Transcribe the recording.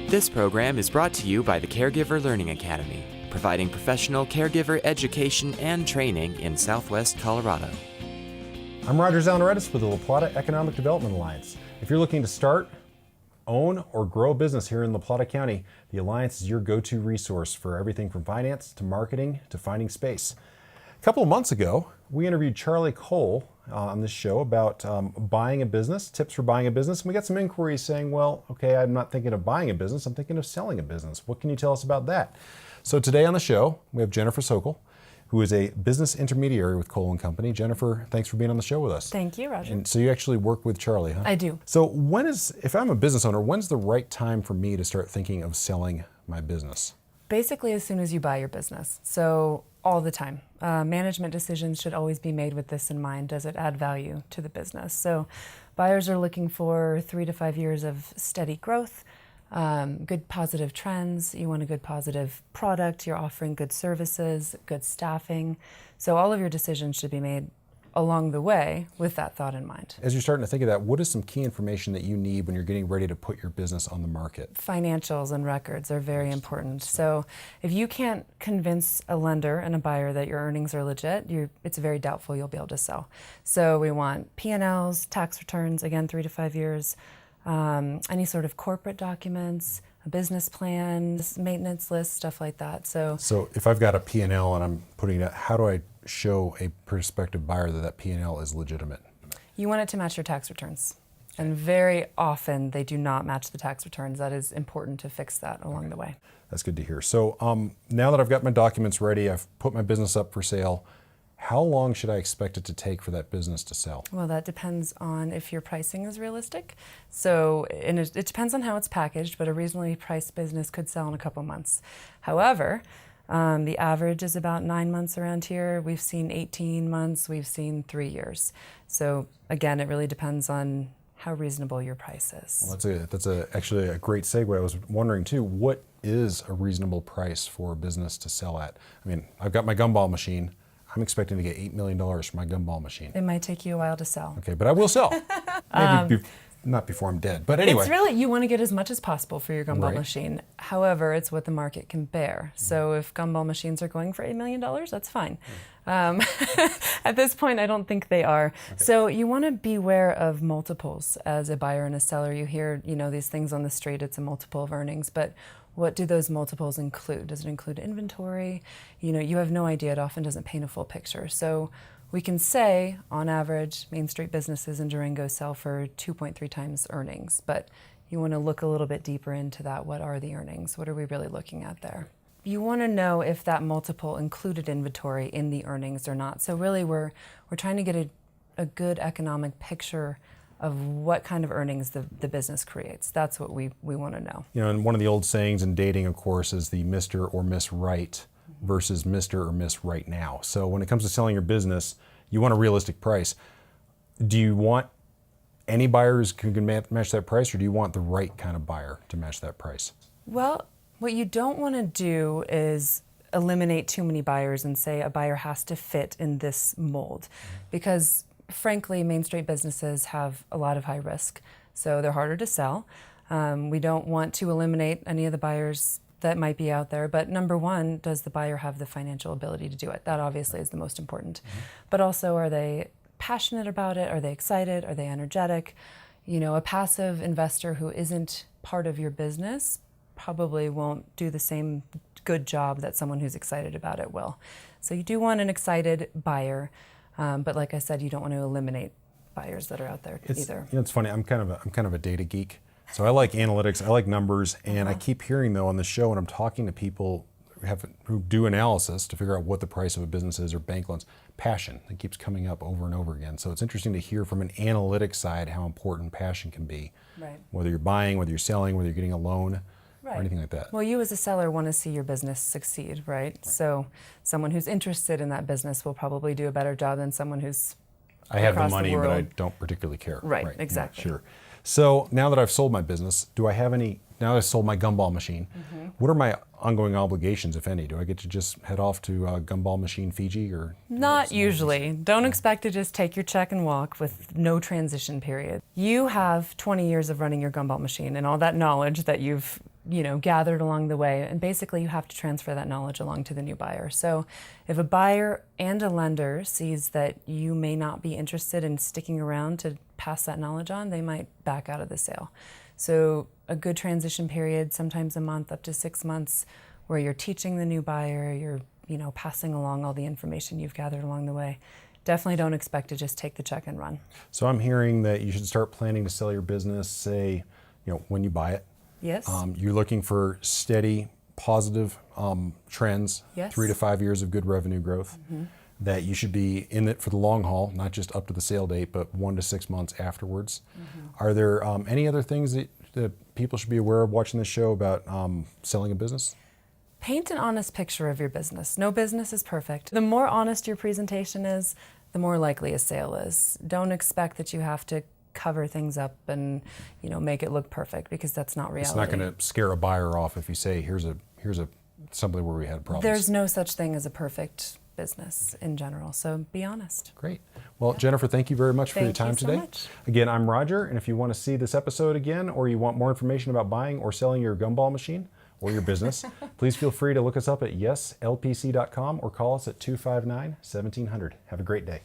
This program is brought to you by the Caregiver Learning Academy, providing professional caregiver education and training in Southwest Colorado. I'm Roger Zalneraitis with the La Plata Economic Development Alliance. If you're looking to start, own, or grow a business here in La Plata County, the Alliance is your go-to resource for everything from finance to marketing to finding space. A couple of months ago, we interviewed Charlie Cole on this show about buying a business, tips for buying a business. And we got some inquiries saying, well, okay, I'm not thinking of buying a business, I'm thinking of selling a business. What can you tell us about that? So today on the show, we have Jennifer Sokol, who is a business intermediary with Cole & Company. Jennifer, thanks for being on the show with us. Thank you, Roger. And so you actually work with Charlie, huh? I do. So if I'm a business owner, when's the right time for me to start thinking of selling my business? Basically, as soon as you buy your business. So all the time. Management decisions should always be made with this in mind. Does it add value to the business? So buyers are looking for 3 to 5 years of steady growth, good positive trends. You want a good positive product. You're offering good services, good staffing. So all of your decisions should be made along the way with that thought in mind. As you're starting to think of that, what is some key information that you need when you're getting ready to put your business on the market? Financials and records are very important. So if you can't convince a lender and a buyer that your earnings are legit, it's very doubtful you'll be able to sell. So we want P&Ls, tax returns, again, 3 to 5 years, any sort of corporate documents, a business plan, maintenance list, stuff like that. So if I've got a P&L and I'm putting it, how do I show a prospective buyer that P&L is legitimate? You want it to match your tax returns. And very often they do not match the tax returns. That is important to fix that along the way. That's good to hear. So now that I've got my documents ready, I've put my business up for sale, how long should I expect it to take for that business to sell? Well, that depends on if your pricing is realistic. So, and it depends on how it's packaged, but a reasonably priced business could sell in a couple months. However, the average is about 9 months around here. We've seen 18 months, we've seen 3 years. So again, it really depends on how reasonable your price is. Well, that's actually a great segue. I was wondering too, what is a reasonable price for a business to sell at? I mean, I've got my gumball machine. I'm expecting to get $8 million for my gumball machine. It might take you a while to sell. Okay, but I will sell. Maybe not before I'm dead, but anyway. It's really, you want to get as much as possible for your gumball machine. However, it's what the market can bear. So if gumball machines are going for $8 million, that's fine. At this point, I don't think they are. Okay. So you want to beware of multiples as a buyer and a seller. You hear, these things on the street, it's a multiple of earnings, but what do those multiples include? Does it include inventory? You have no idea. It often doesn't paint a full picture. So we can say, on average, Main Street businesses in Durango sell for 2.3 times earnings, but you want to look a little bit deeper into that. What are the earnings? What are we really looking at there? You want to know if that multiple included inventory in the earnings or not. So really, we're trying to get a good economic picture of what kind of earnings the business creates. That's what we want to know. And one of the old sayings in dating, of course, is the Mr. or Miss Right versus Mr. or Miss Right Now. So when it comes to selling your business, you want a realistic price. Do you want any buyers who can match that price, or do you want the right kind of buyer to match that price? Well, what you don't want to do is eliminate too many buyers and say a buyer has to fit in this mold, because frankly, Main Street businesses have a lot of high risk, so they're harder to sell. We don't want to eliminate any of the buyers that might be out there, but number one, does the buyer have the financial ability to do it? That obviously is the most important. But also, are they passionate about it? Are they excited? Are they energetic? A passive investor who isn't part of your business probably won't do the same good job that someone who's excited about it will. So you do want an excited buyer. But like I said, you don't want to eliminate buyers that are out there either. It's funny. I'm kind of a data geek, so I like analytics. I like numbers, and I keep hearing though on the show when I'm talking to people who do analysis to figure out what the price of a business is or bank loans. Passion. It keeps coming up over and over again. So it's interesting to hear from an analytics side how important passion can be. Right. Whether you're buying, whether you're selling, whether you're getting a loan. Right. Or anything like that. Well, you as a seller want to see your business succeed, right? So someone who's interested in that business will probably do a better job than someone who's I have the money, but I don't particularly care. Right, exactly. Yeah, sure. So now that I've sold my business, do I have any, now that I've sold my gumball machine, what are my ongoing obligations, if any? Do I get to just head off to Gumball Machine Fiji or? Not usually. Don't expect to just take your check and walk with no transition period. You have 20 years of running your gumball machine and all that knowledge that you've gathered along the way. And basically you have to transfer that knowledge along to the new buyer. So if a buyer and a lender sees that you may not be interested in sticking around to pass that knowledge on, they might back out of the sale. So a good transition period, sometimes a month up to 6 months, where you're teaching the new buyer, you're passing along all the information you've gathered along the way. Definitely don't expect to just take the check and run. So I'm hearing that you should start planning to sell your business, say, when you buy it. Yes. You're looking for steady, positive trends, Yes. 3 to 5 years of good revenue growth, that you should be in it for the long haul, not just up to the sale date, but 1 to 6 months afterwards. Are there any other things that people should be aware of watching this show about selling a business? Paint an honest picture of your business. No business is perfect. The more honest your presentation is, the more likely a sale is. Don't expect that you have to cover things up and make it look perfect, because that's not reality. It's not going to scare a buyer off if you say, here's a something where we had problems. There's no such thing as a perfect business in general, so be honest. Great. Well, Jennifer, thank you very much for your time today. Thank you so much. Again, I'm Roger, and if you want to see this episode again, or you want more information about buying or selling your gumball machine or your business, please feel free to look us up at yeslpc.com or call us at 259-1700. Have a great day.